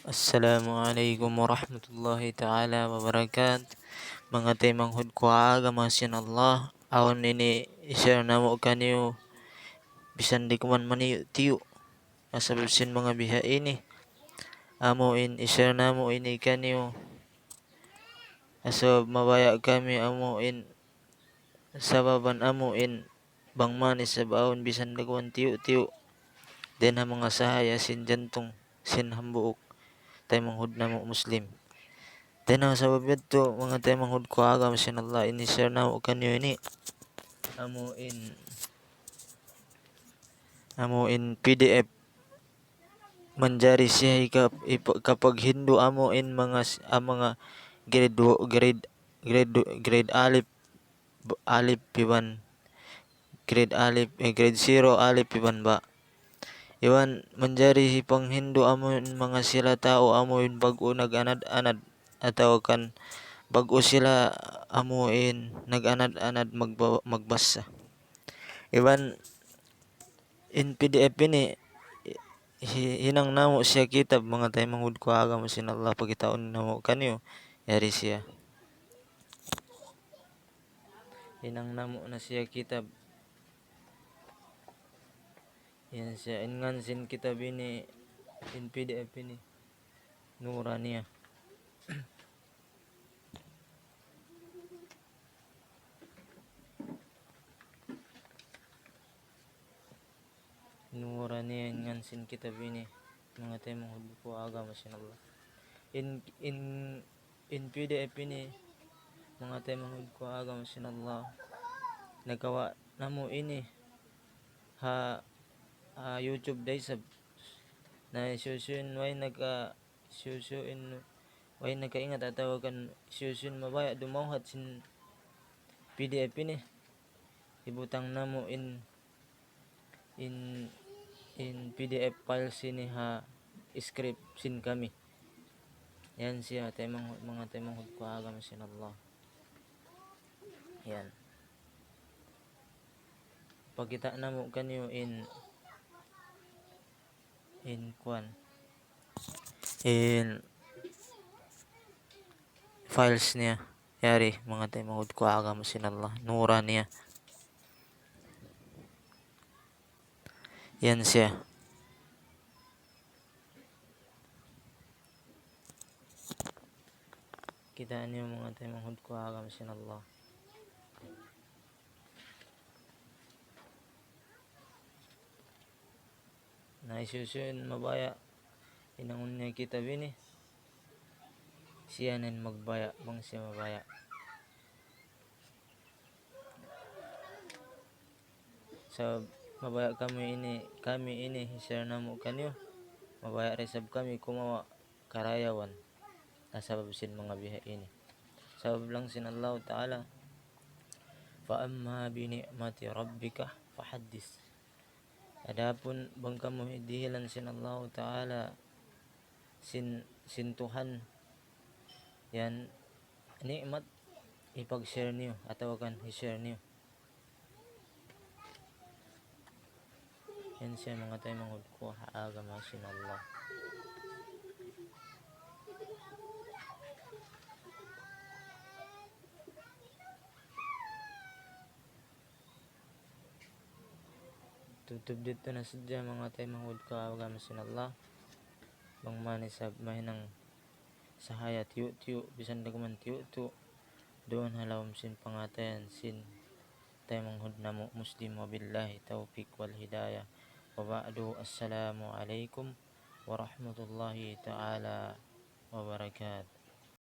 Assalamualaikum warahmatullahi ta'ala wabarakatuh. Mga temang hudkwaga masyan Allah. Awan ini i-share namo kanyo bisan di kuman maniyo tiyo. Asabsin mga biha ini. Amo in i-share namo ini kanyo. Aso mabaya kami amo in sababan amo in bang manis sa baon bisan di kuman tiyo-tiyo. Den ha mga sahaya sin jantong sin hambuok. Tayo manghud namo Muslim. Tena sabab ito mga tayo manghud ko agam sin Allah ini share na kanyo ini amo in PDF manjari siya kapag Hindu amo in mga grade alif piban grade 0 alif piban ba iwan manjari hipang Hindu amo in mga sila tao amo in bago nag-anad-anad atau kan bago sila amuin nag-anad-anad magbasa. Iwan in PDF ini hinang namo siya kitab mga tayo manghud ko agam sin Allah pagitaon namo kanyo yari siya. Hinang namo na siya kitab. Yan siya ingan sin kitab ini in PDF ini Nuraniya. Nuraniya ingan sin kitab ini mga tayo manghud ko agam sin Allah. In PDF ini mga tayo manghud ko agam sin Allah. Nagawa namo ini YouTube day sab na susun way nakaingat atawagan susun mabaya dumawhat sin PDF ini ibutang namo in PDF files ini script sin kami. Yan siya mga temang hud ko agam sin Allah. Yan. Pagkita namo kanyo in files niya yari mga temang hud ko agam sin Allah Nuraniya. Yan siya. Kita niyo mga temang hud ko agam sin Allah. Na isusun mabaya inangon niya kitab ini siya nin magbaya bang siya mabaya. So mabaya kami ini share namo kanyo mabaya resab kami kumawa karayawan nasabab sin mga biha ini sabab lang sin Allah Ta'ala fa amma bi ni'mati rabbika fahaddis. Adapun bang kamu dihilan sin Allah Ta'ala sin Tuhan yan nikmat ipag-share niyo atau kan i-share niyo. Yan siya mga tayo manghud ko agam sin Allah. Tutub dito na sadya mga tayo manghud ko agam sin Allah. Bang manisab mahinang sahaya tiyo-tiyo bisan dagman tiyo-tiyo doon halawam sin pangatayan sin tayo manghud namo Muslim wa billahi taufiq wal hidayah. Wa ba'du assalamu alaikum warahmatullahi ta'ala wabarakatuh.